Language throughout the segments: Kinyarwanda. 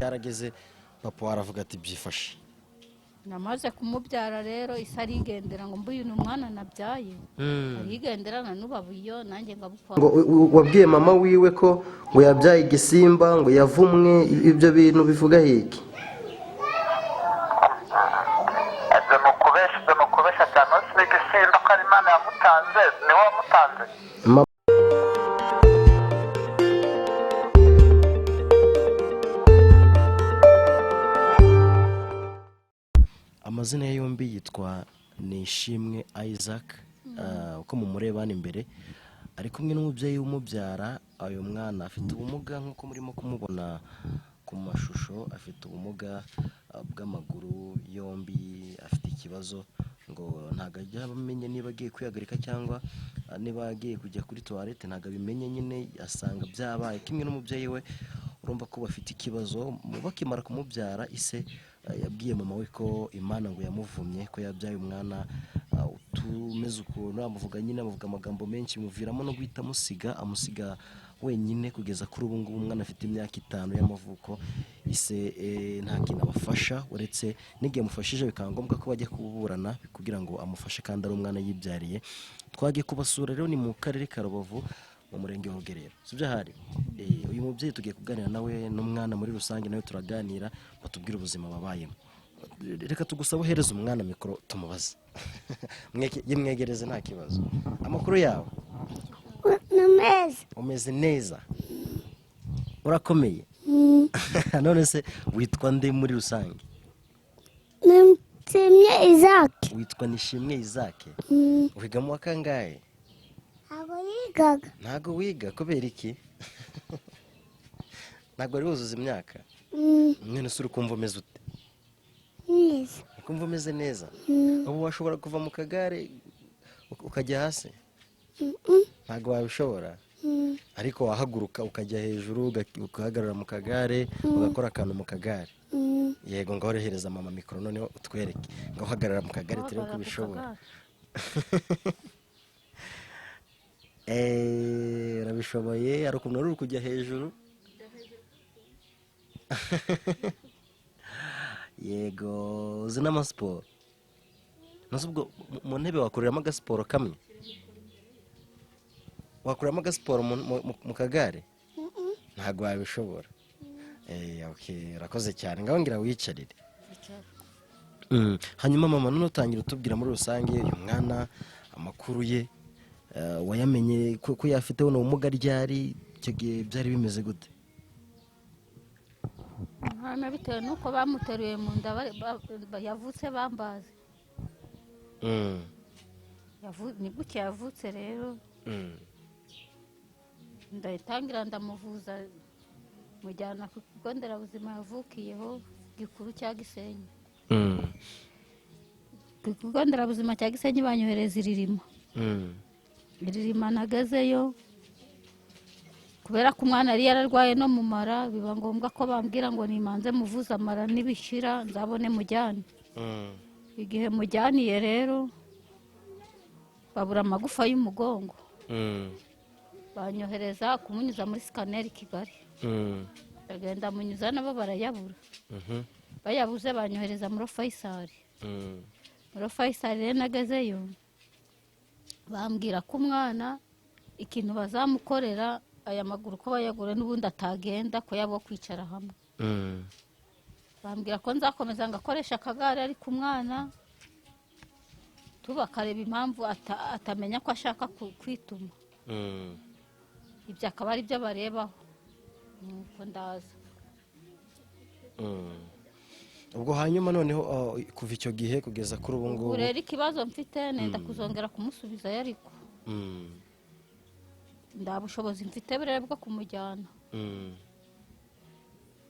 cyarageze papa waravuga ati byifashe. namaze kumubyara rero isa arigendera ngo mbuye umwana nabyaye arigendera na nubabuyo nanjye ngabukwa ngo wabwiye mama wiwe ko ngo yabyaye igisimba ngo yavumwe ibyo bintu bivuga hiki kubesha cyane se igisimba ko ari Imana yamutanze ni we wamutanze. Amazina ye yombi yitwa Nishimwe Isaac, uko mumurebana imbere ari kumwe n'umubyeyi w'umubyara. Ayo mwana afite ubumuga nk'uko murimo kumubona ku mashusho, afite ubumuga bw'amaguru yombi, afite ikibazo ngo ntago ajya amenye niba agiye kwihagarika cyangwa niba agiye kujya kuri toilette, ntago abimenye nyine asanga byabaye kimwe n'umubyeyi we. Urumva ko bafite ikibazo. Bakimara kumubyara ise yabwiye mama we ko Imana ngo yamuvumye ko yabyaye umwana utumeze ukuntu, amuvuga nyine amuvuga amagambo menshi, muviramo no guhita amusiga wenyine kugeza kuri ubu ngubu. Umwana afite imyaka 5 y'amavuko. Ise nta kintu abafasha uretse n'igihe amufashije bikaba ngombwa ko bajya kuburana kugira ngo amufashe kandi ari umwana yibyariye. Twagiye kubasura rero ni mu karere ka Rubavu mu murenge wa Rugerero, sibyo hari. Uyu mubyeyi tugiye kuganira nawe n'umwana muri rusange, nawe turaganira batubwira ubuzima babayemo. Reka tugusaba uhereza umwana mikoro tumubaze. Yimwegereze nta kibazo. Amakuru yawe? Umeze neza? Urakomeye? None se witwa nde muri rusange? Nishimye Isaac. Witwa Nishimwe Isaac? Wiga mu wa kangahe? Ntago wiga kubera iki? Ntago ari wuzuza imyaka? Mwene se urukumva umeze ute? Neza. Ukumva umeze neza? Ubu washobora kuva mu kagare ukajya hasi? Ntago wabishobora? Ariko wahaguruka ukajya hejuru ugahagarara mu kagare ugakora akantu mu kagare. Yego ngaho rehereza mama mikoro noneho utwereke ngo uhagarara mu kagare turebe ko bishobora. Urabishoboye. Ari ukuntu uri kujya hejuru. Yego uzi n'amasiporo? Nasubwo mu ntebe wakoreramo agasiporo kamwe? Wakoreramo agasiporo mu kagare? Ntago wabishobora. Okay, urakoze cyane. Ngaho ngira wicarire. Hanyuma mama none utangira utubwira muri rusange uyu mwana amakuru ye, wayamenye ko yafite uno ubumuga ryari, icyo gihe byari bimeze gute? Hana bitewe nuko bamuteruye mu nda yavutse bambaze. Ni buke yavutse rero. Ndayitangira ndamuvuza mujyana ku kigo nderabuzima yavukiyeho gikuru cya Gisenyi. Ku kigo nderabuzima cya Gisenyi banyohereza iririma. Iririma nagazeyo kubera ko umwana yari yararwaye no mu mara, biba ngombwa ko bambwira ngo nimanze muvuza amara nibishira nzabone mujyane. Igihe mujyaniye rero babura amagufa y'umugongo. Banyohereza kumunyuza muri scanner Kigali. Bagenda munyuza nabo barayabura. Bayabuze banyohereza muri Faisal. Muri Faisal rero nagazeyo bambwira ko umwana ikintu bazamukorera aya maguru ko bayagura n'ubundi atagenda ko yabo kwicara hamwe. Bambwira ko nzakomeza ngakoresha akagare ari ku mwana tubakareba impamvu atamenya ko ashaka kwituma. Ibyo akaba ari byo barebaho. Nuko ndaza. Ubwo hanyuma noneho kuva icyo gihe kugeza kuri ubu ngubu rero ikibazo mfite nenda kuzongera kumusubiza yariko. Nda bushobozi mfite burere bwo kumujyana.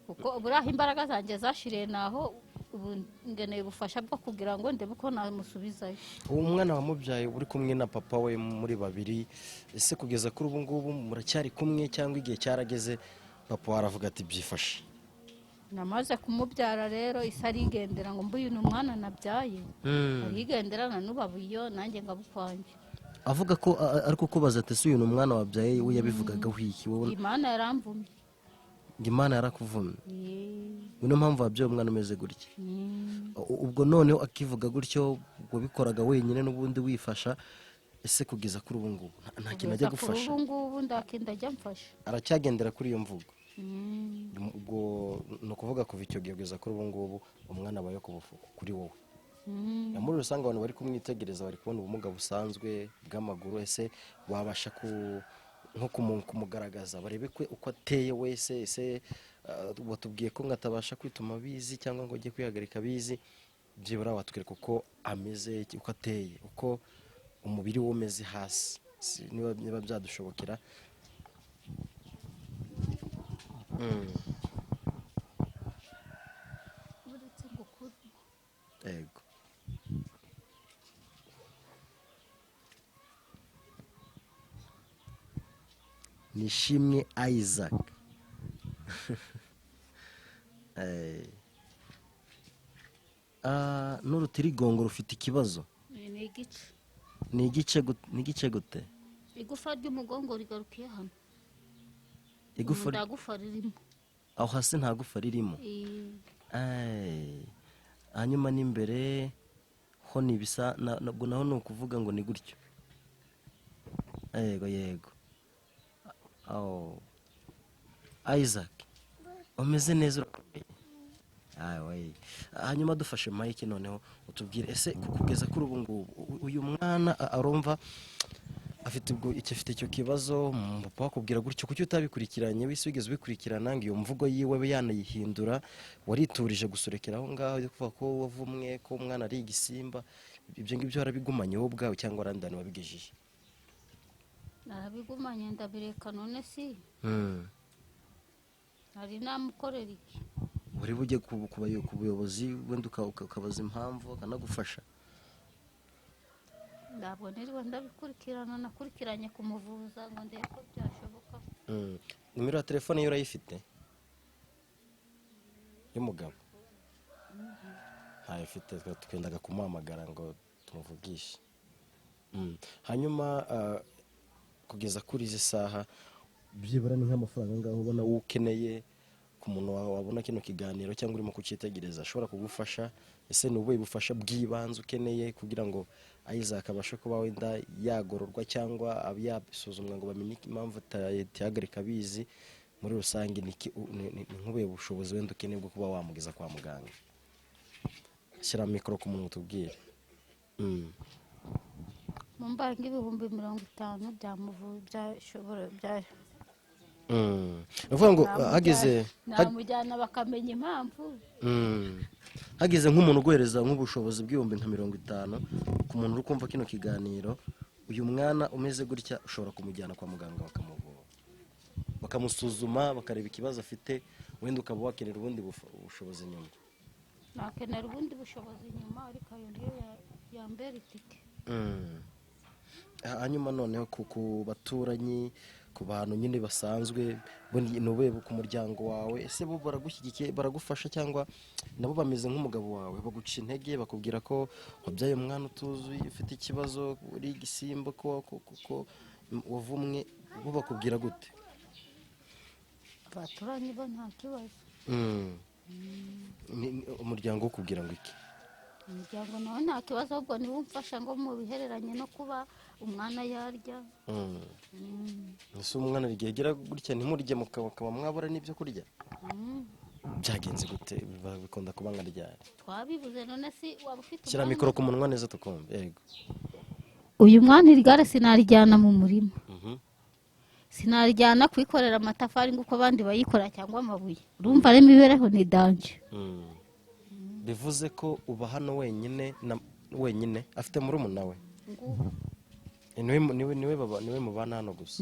Kuko buraho imbaraga zanjye zashiriye naho ubu ngeneye ubufasha bwo kugira ngo ndebe uko namusubizayo. Uwo mwana wamubyaye uri kumwe na papa we muri babiri, ese kugeza kuri ubu ngubu muracyari kumwe cyangwa igihe cyarageze papa waravuga ati byifashe? Namaze kumubyara rero isa arigendera ngo mbuye umwana nabyaye. Arigendera na nubabuyo nanjye ngabukwanjye. Avuga ko ariko kubaza ati uyu umwana wabyaye we yabivugaga wiki wowe? Imana yaramvumye. ngo Imana yarakuvumye Eh, niyo mpamvu wabyaye umwana umeze gutya. Ubwo noneho akivuga gutyo wabikoraga wenyine n'ubundi wifasha, ese kugeza kuri ubu ngubu nta kintu ajya kugeza kuri gufasha, ubu ngubu ndakinda ajya mfasha. aracyagendera kuri iyo mvugo. Mm. Ubwo ni ukuvuga kuva icyo gihe kugeza kuri ubu ngubu umwana aba yo kuri wowe. Mm. Muri rusange abantu bari kumwitegereza bari kubona ubumuga busanzwe bw'amaguru, ese wabasha nko kumugaragaza barebe uko ateye wese. Ese watubwiye ko atabasha kwituma abizi cyangwa ngo ajye kwihagarika abizi, byibura watwereka uko ameze, uko ateye, uko umubiri we umeze hasi, niba byadushobokera. Uretse ngo kuri Yego. Nishimwe Isaac. N'urutirigongo rufite ikibazo. ni igice, Ni igice gute? igufa ry'umugongo rigarukiye hano, Igufa nta gufa ririmo. aho hasi nta gufa ririmo. Hanyuma n'imbere ho ni ibisa nabwo naho ni ukuvuga ngo ni gutyo. Yego. Isaac umeze neza urakomeye. Hanyuma dufashe mike noneho utubwire, ese kugeza kuri ubu ngubu uyu mwana arumva afite icyo kibazo, papa wakubwira gutyo, kuki utabikurikiranye wese wigeze ubikurikirana ngo iyo mvugo yiwe yanayihindura, wariturije gusorekera aho ngaho kuvuga ko wavumwe, ko umwana ari igisimba, ibyo ngibyo warabigumanye wowe ubwawe cyangwa warandani wabigejeje? narabigumanye ndabireka, none si hari namukorera iki? uri bujye ku buyobozi wenda ukabaza impamvu akanagufasha? ntabwo niriwe ndabikurikirana, nakurikiranye kumuvuza ngo ndebe ko byashoboka. Nimero ya telefone yo urayifite y'umugabo? Ntayifite, twendaga kumuhamagara ngo tumuvugishe. Hanyuma kugeza kuri izi saha byibura ni nk'amafaranga ngaho ubona ukeneye ku muntu wabona kino kiganiro cyangwa urimo kucyitegereza ashobora kugufasha? Ese ni ubuhe bufasha bw'ibanze ukeneye kugira ngo Isaac abashe kuba wenda yagororwa cyangwa yasuzumwa ngo bamenye impamvu atahagarika abizi? Muri rusange ni nk'ubuhe bushobozi wenda ukeneye bwo kuba wamugeza kwa muganga? Shyira mikoro ku muntu utubwire. mu mbaraga ibihumbi 50 byashobora uvuga ngo namujyana bakamenya impamvu. Hageze nk'umuntu uguhereza nk'ubushobozi bw'ibihumbi nka 50 ku muntu uri kumva kino kiganiro, uyu mwana umeze gutya ushobora kumujyana kwa muganga bakamuvura, bakamusuzuma, bakareba ikibazo afite, wenda ukaba wakenera ubundi bushobozi nyuma. nakenera ubundi bushobozi nyuma, ariko ayo niyo yambera itike. Hanyuma noneho ku baturanyi, ku bantu nyine basanzwe, n'ubuye ku muryango wawe, ese bo baragushyigikiye, baragufasha cyangwa nabo bameze nk'umugabo wawe, baguca intege, bakubwira ko wabyaye umwana utuzuye, ufite ikibazo, uri igisimba, ko wavumwe, bo bakubwira gute? abaturanyi bo nta kibazo. Umuryango ukubwira ngo iki? umuryango nawe nta kibazo, ahubwo niwe umfasha ngo mu bihereranye no kuba umwana yarya. ese umwana rigegera gutya ntimurye mukaba mwabura n'ibyo kurya? byagenze gute? bikunda kuba nka ryari? twabibuze, none si waba ufite shyira mikoro ku munwa neza tukumve. Yego. uyu mwana irigare sinarijyana mu murima, sinarijyana kwikorera amatafari nk'uko abandi bayikora cyangwa amabuye, urumva rero imibereho ni danje. bivuze ko uba hano wenyine afite murumuna we? niwe mubana hano gusa?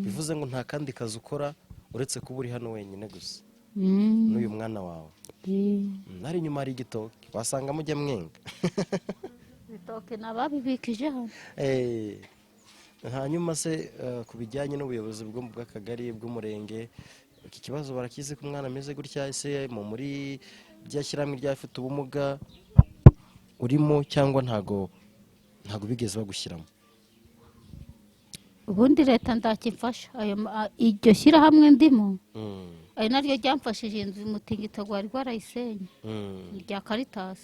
bivuze ngo nta kandi kazi ukora uretse kuba uri hano wenyine gusa n'uyu mwana wawe? hari inyuma hari igitoki wasanga mujya mwenga. ibitoki nababibikije hano. hanyuma se ku bijyanye n'ubuyobozi bw'akagari, bw'umurenge, iki kibazo barakizi ko umwana ameze gutya? ese muri rya shyirahamwe ry'abafite ubumuga urimo cyangwa ntago bigeze bagushyiramo? ubundi leta ndakimfasha, iryo shyirahamwe ndimo ari naryo ryamfashije inzu umutingito gwari gwarayisenye rya Caritas.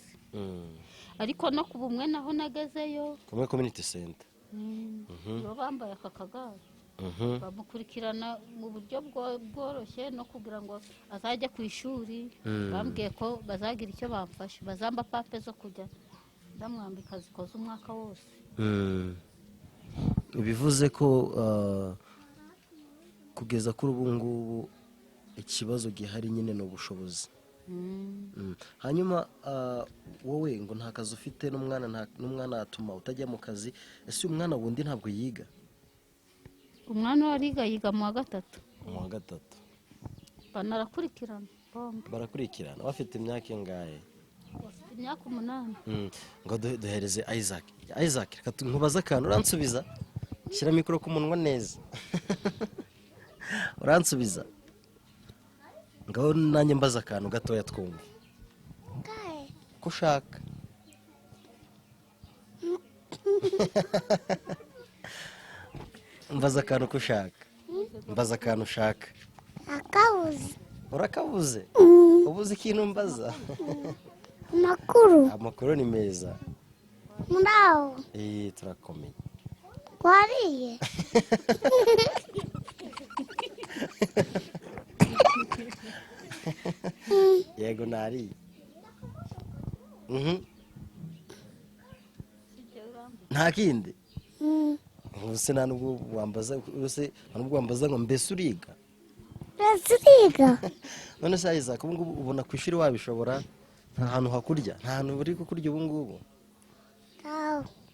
Ariko no ku bumwe naho nagezeyo kumwe community center bo bambaye aka kagare bamukurikirana mu buryo bworoshye no kugira ngo azajya ku ishuri. Bambwiye ko bazagira icyo bamfasha, bazamba pape zo kujya ndamwambika zikoze umwaka wose. bivuze ko kugeza kuri ubu ngubu ikibazo gihari nyine ni ubushobozi. Hanyuma wowe ngo nta kazi ufite n'umwana atuma utajya mu kazi, ese umwana wundi ntabwo yiga? Umwana wariga yiga mu wa gatatu. Mu wa gatatu Banarakurikirana bombi. barakurikirana. Bafite imyaka ingahe? Bafite imyaka 8. Ngo duhereze Isaac. Isaac, reka nkubaze akantu uransubiza. Shyira mikoro ku munwa neza. Uransubiza. Ngaho nanjye mbaza akantu gatoya twumva. Ko ushaka. Mbaza akantu ko ushaka. Mbaza akantu ushaka. Akabuze. Urakabuze? Ubuze ikintu mbaza? Amakuru. Amakuru ni meza. Muraho. Turakomeye. Wariye. Yego nariye. Nta kindi? Ubuse nta nubwo wambaza ngo mbese uriga? Uriga. None se Isaac, ubu ngubu ubona ku ishuri wabishobora? Nta hantu hakurya? Nta hantu uri kukurya ubu ngubu?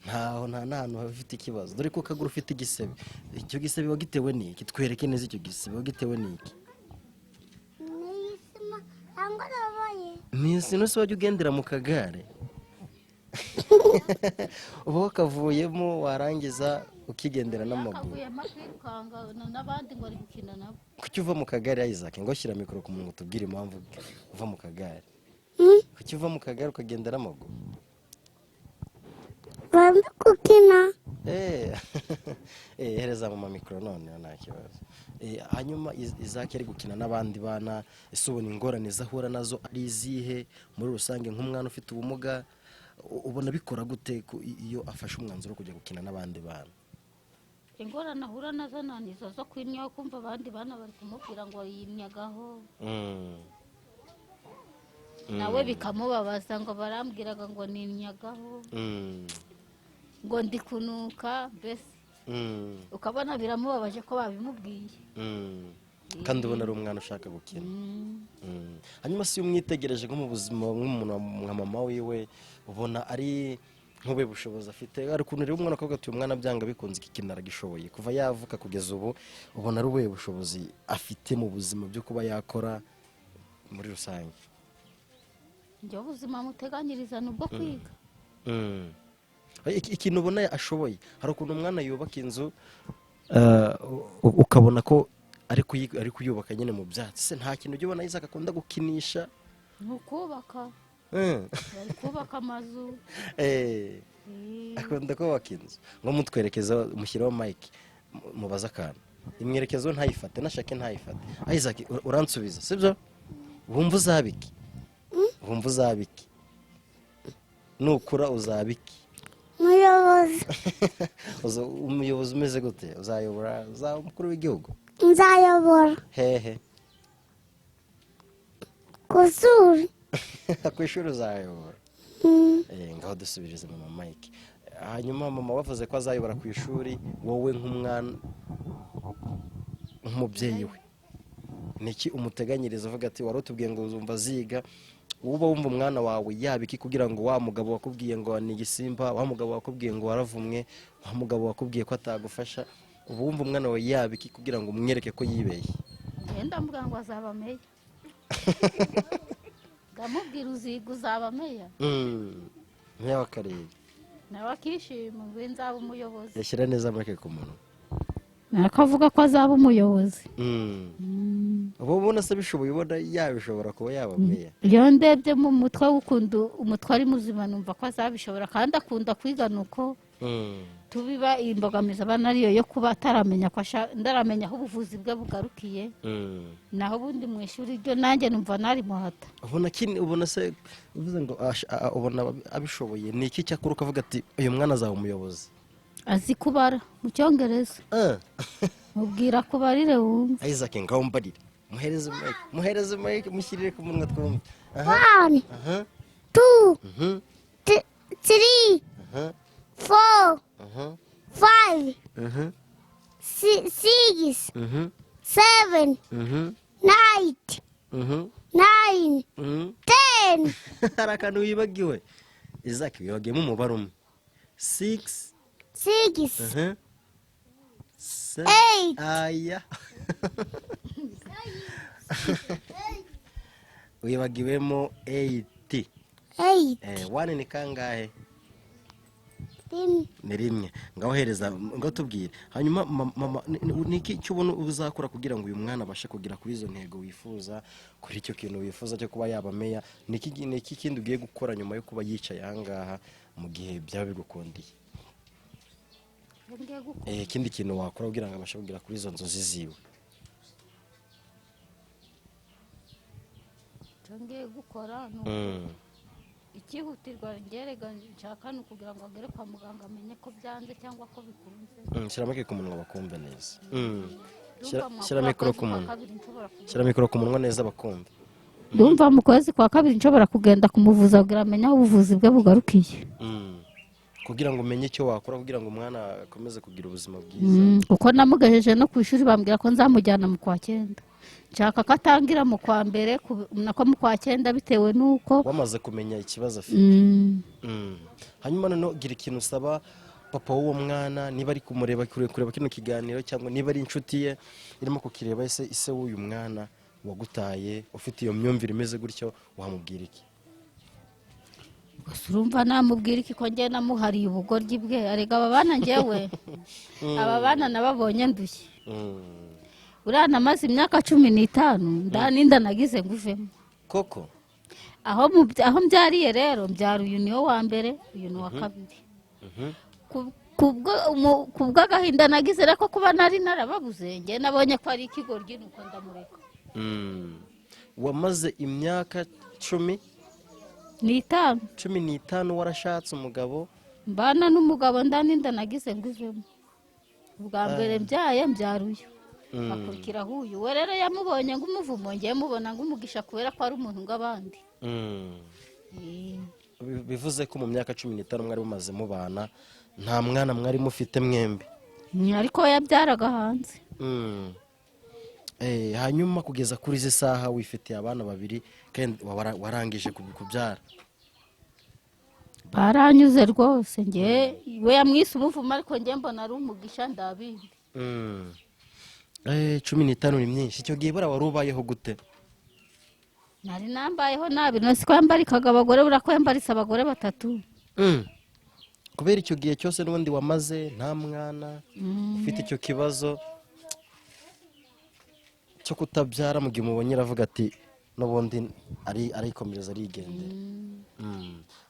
Nta hantu hafite ikibazo. Dore ko kaguru ufite igisebe. Icyo gisebe wagitewe n'iki? Twereke neza icyo gisebe wagitewe n'iki? Nisi no se wajya ugendera mu kagare? Uba wakavuyemo warangiza ukigendera n'amaguru. Akavuyemo kwirukanga n'abandi ngo ari gukina nabo. Kuki uva mu kagare Isaac? Ngo shyira mikoro ku muntu tubwire impamvu uva mu kagare. Kuki uva mu kagare ukagendera n'amaguru? Bambi gukina. Hereza mama mikoro none nta kibazo. Hanyuma Isaac ari gukina n'abandi bana, ese ubona ingorane zahura nazo ari izihe muri rusange nk'umwana ufite ubumuga? Ubona bikora gute iyo afashe umwanzuro kujya gukina n'abandi bana? Ingorane ahura nazo nanizo zo kwimya, kumva abandi bana bari kumubwira ngo yimyagaho. Nawe bikamubabaza ngo barambwiraga ngo nimyagaho. Ngo ndi kunuka mbese. Ukabona biramubabaje ko babimubwiye. Kandi ubona ari umwana ushaka gukina. Hanyuma si umwitegereje nko mu buzima nk'umuntu nka mama wiwe, ubona ari nk'ube bushobozi afite? Ari ukuntu rero umwana akavuga ati uyu mwana byanga bikunze iki kintu aragishoboye. Kuva yavuka kugeza ubu ubona ari ube bushobozi afite mu buzima byo kuba yakora muri rusange? Njye ubuzima muteganyiriza nubwo kwiga. Ikintu ubona ashoboye, hari ukuntu umwana yubaka inzu ukabona ko ari kuyubaka nyine mu byatsi. Se nta kintu ujya ubona Isaac akunda gukinisha? Ni ukubaka. Bari kubaka amazu. Akunda kubaka inzu. Ngo mutwerekeza mushyiraho mike mubaza akantu, imwerekezo ntayifate, nashake ntayifate. Isaac, uransubiza sibyo? Wumva uzabiki? Wumva uzabiki? Nukura uzabiki? Umuyobozi. Umuyobozi umeze gute? Uzayobora? Uzaba umukuru w'igihugu? Nzayobora. Hehe? Kusuri. Ku ishuri uzayobora? Ngaho dusubirize mama Mike. Hanyuma mama wavuze ko azayobora ku ishuri, wowe nk'umwana nk'umubyeyi we niki umuteganyiriza? Uvuga ati wari utubwiye ngo uzumva ziga, uba wumva umwana wawe yabiki kugira ngo wa mugabo wakubwiye ngo ni igisimba, wa mugabo wakubwiye ngo waravumwe, wa mugabo wakubwiye ko atagufasha, uba wumva umwana wawe yabiki kugira ngo umwereke ko yibeshye? Yenda mvuga ngo azaba meya. Ndamubwira uziga uzaba meya. Meya w'akarere. Nawe akishima ngo nzaba umuyobozi. Yashyira neza amake ku muntu. Nakavuga ko azaba umuyobozi. Ubu ubona se bishoboye, ubona yabishobora kuba yaba meya? Iyo ndebye mu mutwe w'ukundu umutwe ari muzima numva ko azabishobora, kandi akunda kwiga nuko tubiba imbogamizi abana ariyo yo kuba ataramenya ko ndaramenya aho ubuvuzi bwe bugarukiye naho ubundi mu ishuri ryo nanjye numva nari muhata. ubona se uvuze ngo ubona abishoboye ni iki cyakora ukavuga ati uyu mwana azaba umuyobozi? Azi kubara mu cyongereza. Mubwira kubarire wumva. Isaac ngaho mbarire muhereze mike mushyirire ku munwa twumve. 1 2 3 4 5 6 7 8 9 10. Hari akantu wibagiwe Isaac, wibagiyemo umubare umwe. 6 8 aya wibagiwemo 8. 1 ni kangahe? Ni rimwe. Ngaho hereza ngo tubwire. Hanyuma mama niki cyo ubona uzakora kugira ngo uyu mwana abashe kugira kuri izo ntego wifuza, kuri icyo kintu wifuza cyo kuba yabameya? Niki kindi ugiye gukora nyuma yo kuba yicaye ahangaha mu gihe byaba bigukundiye? Ikindi kintu wakora kugira ngo abashe kugira kuri izo nzozi ziwe? Ngiye gukora ikihutirwa ngerega nshaka kugira ngo agere kwa muganga amenye ko byanze cyangwa ko bikunze. Shyira ku munwa bakumve neza. Shyira mikoro ku munwa neza bakumve. Ndumva mu kwezi kwa 2 nshobora kugenda kumuvuza kugira amenye aho ubuvuzi bwe bugarukiye. Kugira ngo umenye icyo wakora kugira ngo umwana akomeze kugira ubuzima bwiza. Kuko namugejeje no ku ishuri bambwira ko nzamujyana mu kwa 9. Nshaka ko atangira mu kwa mbere nako mu kwa 9 bitewe nuko wamaze kumenya ikibazo afite. Hanyuma none gira ikintu usaba papa w'uwo mwana, niba ari kumureba kureba kino kiganiro cyangwa niba ari inshuti ye irimo kukireba ise w'uyu mwana wagutaye ufite iyo myumvire imeze gutyo, wamubwira iki? Urumva namubwira iki ko njye namuhariye ubugoryi bwe? Arega aba bana njyewe aba bana nababonye ndushye. Urana maze imyaka 15 ndaninda nagize nguvemo koko. Aho mbyariye rero mbyara uyu niwo wa mbere, uyu ni wa kabiri. Kubwo agahinda nagize reko kuba nari narababuze, njye nabonye ko ari ikigoryi nuko ndamureka. Wamaze imyaka 15 warashatse umugabo? Mbana n'umugabo ndaninda nagize nguvemo. Ubwa mbere mbyara uyu akurikiraho uyu. We rero yamubonye ng'umuvumo, ngiye mubona ng'umugisha kubera ko ari umuntu ng'abandi. Bivuze ko mu myaka 15 mwari mumaze mubana nta mwana mwari mufite mwembi? Ariko yabyaraga hanze. Hanyuma kugeza kuri izi saha wifitiye abana 2 kandi warangije kubyara? Baranyuze rwose. Ngiye we yamwise umuvumo ariko ngiye mbona ari umugisha ndabindi. 15 ni myinshi. Icyo gihe bara wari ubayeho gute? Nari nambayeho nabi, nasi ko yambarikaga abagore, burako yambaritse abagore 3. Kubera icyo gihe cyose n'ubundi wamaze nta mwana ufite icyo kibazo cyo kutabyara, mu gihe umubonye aravuga ati n'ubundi arikomereza arigendera.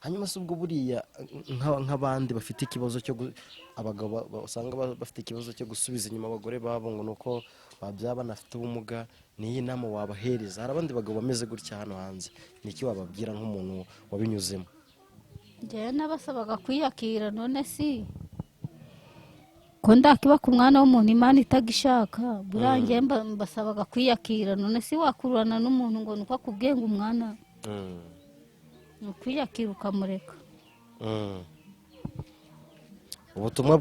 Hanyuma se ubwo buriya nk'abandi bafite ikibazo cyo abagabo usanga bafite ikibazo cyo gusubiza inyuma abagore babo ngo nuko babyaba banafite ubumuga, niyi nama wabahereza? Hari abandi bagabo bameze gutya hano hanze, niki wababwira nk'umuntu wabinyuzemo? Njye nabasabaga kwiyakira, none si ko ndakiba ku mwana w'umuntu Imana itagishaka. Burangiye mbasabaga kwiyakira, none si wakururana n'umuntu ngo nuko akubwiye ngo umwana nukwiyakira ukamureka. Ubutumwa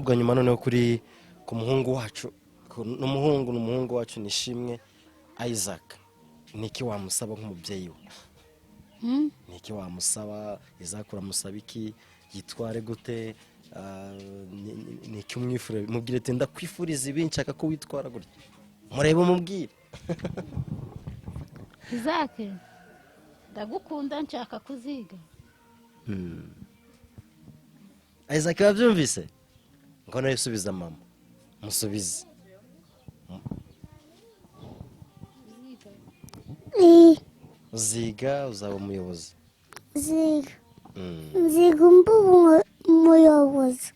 bwa nyuma noneho kuri ku muhungu wacu, n'umuhungu wacu Nishimwe Isaac, niki wamusaba nk'umubyeyi we? Niki wamusaba? Isaac uramusaba iki? Yitware gute? Niki umwifurira? Mubwire ati ndakwifuriza ibi, nshaka ko witwara gutya. Murebe umubwire. Isaac ndagukunda, nshaka kuziga. Isaac wabyumvise? Ngo nawe subiza mama, musubize. Ziga uzaba umuyobozi? Ziga mba umuyobozi.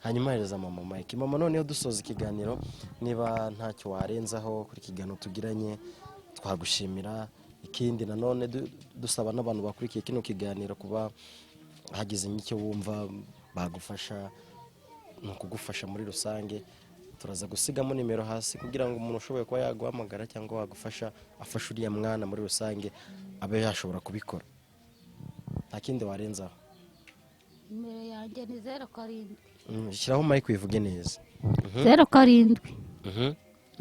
hanyuma hereza mama Mike. Mama, noneho dusoza ikiganiro, niba ntacyo warenzaho kuri ikiganiro tugiranye twagushimira. Ikindi nanone dusaba n'abantu bakurikiye kino kiganiro kuba hagize icyo wumva bagufasha, no kugufasha muri rusange. Turaza gusigamo nimero hasi kugira ngo umuntu ushoboye kuba yaguhamagara cyangwa wagufasha afashe uriya mwana muri rusange abe yashobora kubikora. Nta kindi warenzaho. Nimero yanjye ni 07. Shyiraho Mike wivuge neza. 07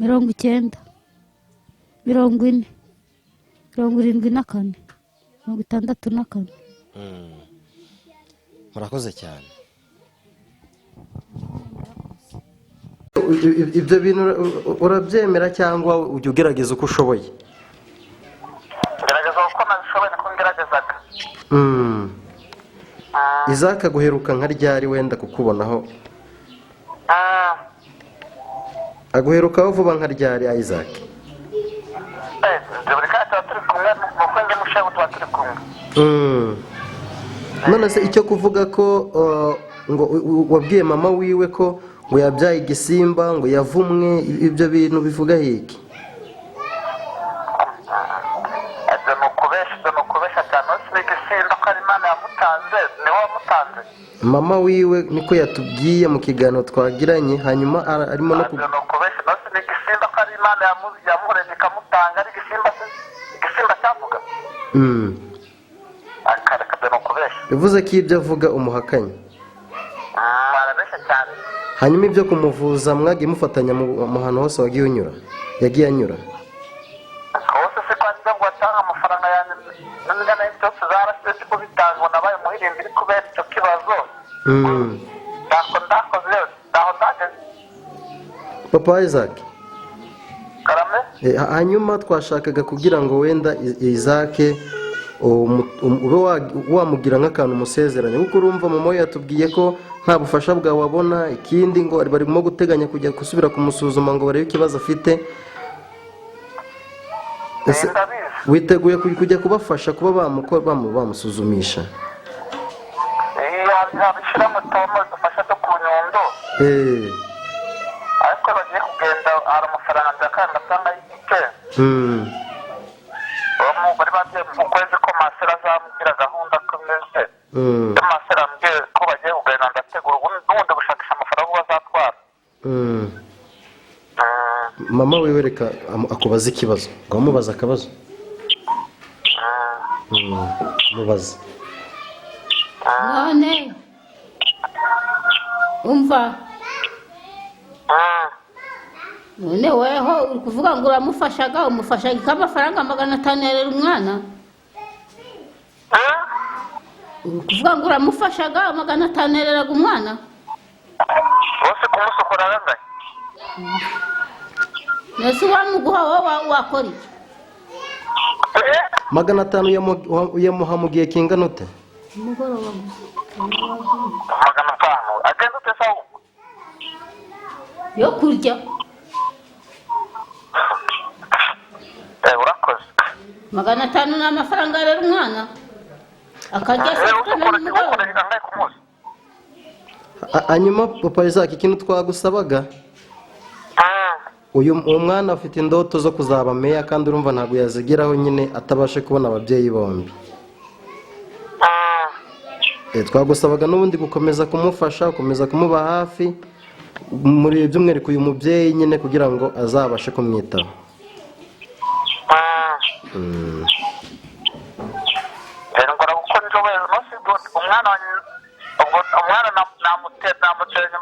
90 40 74 64. Murakoze cyane. Ibyo bintu urabyemera cyangwa ujya ugerageza uko ushoboye? Gerageza uko nabishoboye niko ngeragezaga. Isaac aguheruka nka ryari wenda kukubonaho? Aguherukaho vuba nka ryari Isaac? Buri kanya turi kumwe nuko njye mushaho tuba turi kumwe. None se icyo kuvuga ko ngo wabwiye mama wiwe ko ngo yabyaye igisimba ngo yavumwe, ibyo bintu bivuga hiki? Nukubesha cyane wese igisimba ko ari Imana yamutanze, niwe wamutanze. Mama wiwe niko yatubwiye mu kiganiro twagiranye, hanyuma arimo no nukubesha wese igisimba ko ari Imana yamuremye ikamutanga, ari igisimba cyavuga. Akareka nukubesha. bivuze ko ibyo avuga umuhakanye. Arabesha cyane. Hanyuma ibyo kumuvuza mwagiye mufatanya mu hantu hose wagiye unyura, yagiye anyura? Hose se kwa njya ngo atanga amafaranga yanjye n'ingana y'byose zarasetse ko bitanga ngo nabaye muhirimbiri kubera icyo kibazo. Ndakoze rero, ndaho ndageze. Papa Isaac, Karame? hanyuma twashakaga kugira ngo wenda Isaac ube wamugira nk'akantu umusezeranye, kuko urumva mama we yatubwiye ko nta bufasha bwawe wabona. Ikindi ngo barimo guteganya kujya gusubira kumusuzuma ngo barebe ikibazo afite. Witeguye kujya kubafasha kuba bamusuzumisha? Yabishyira mu tomo dufasha zo ku Nyundo. Ariko bagiye kugenda hari amafaranga ndakanga atanga y'igike. Bari bagiye mu kwezi ko Masera azamubwira gahunda ko imeze. Masera ambwiye ko bagiye kugenda ndategura ubundi gushakisha amafaranga bazatwara. Mama wiwe reka akubaza ikibazo, ngo amubaze akabazo. Mubaze. None umva, none weho uri kuvuga ngo uramufashaga, umufashaga k'amafaranga 500 yarera umwana? Uri kuvuga ngo uramufashaga 500 yareraga umwana? Bose kumusukura rangaye. Nese wamuguha wowe wakora iki? 500 uyamuha mu gihe kingana ute? Umugoroba 500 agenda ute sawa? yo kurya. Urakoze. 500 ni amafaranga yarera umwana akarya hanyuma Papa Isaac, ikintu twagusabaga, uwo mwana afite indoto zo kuzaba meya, kandi urumva ntabwo yazigeraho nyine atabashe kubona ababyeyi bombi. Twagusabaga n'ubundi gukomeza kumufasha, gukomeza kumuba hafi muri by'umwihariko uyu mubyeyi nyine, kugira ngo azabashe kumwitaho.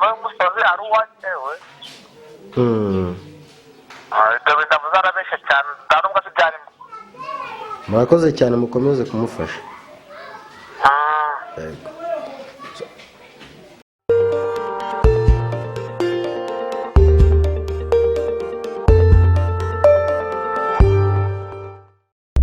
n'umusozi ari uwatewe ibyo bintu arabeshya cyane nta nubwo se byarimo. murakoze cyane, mukomeze kumufasha.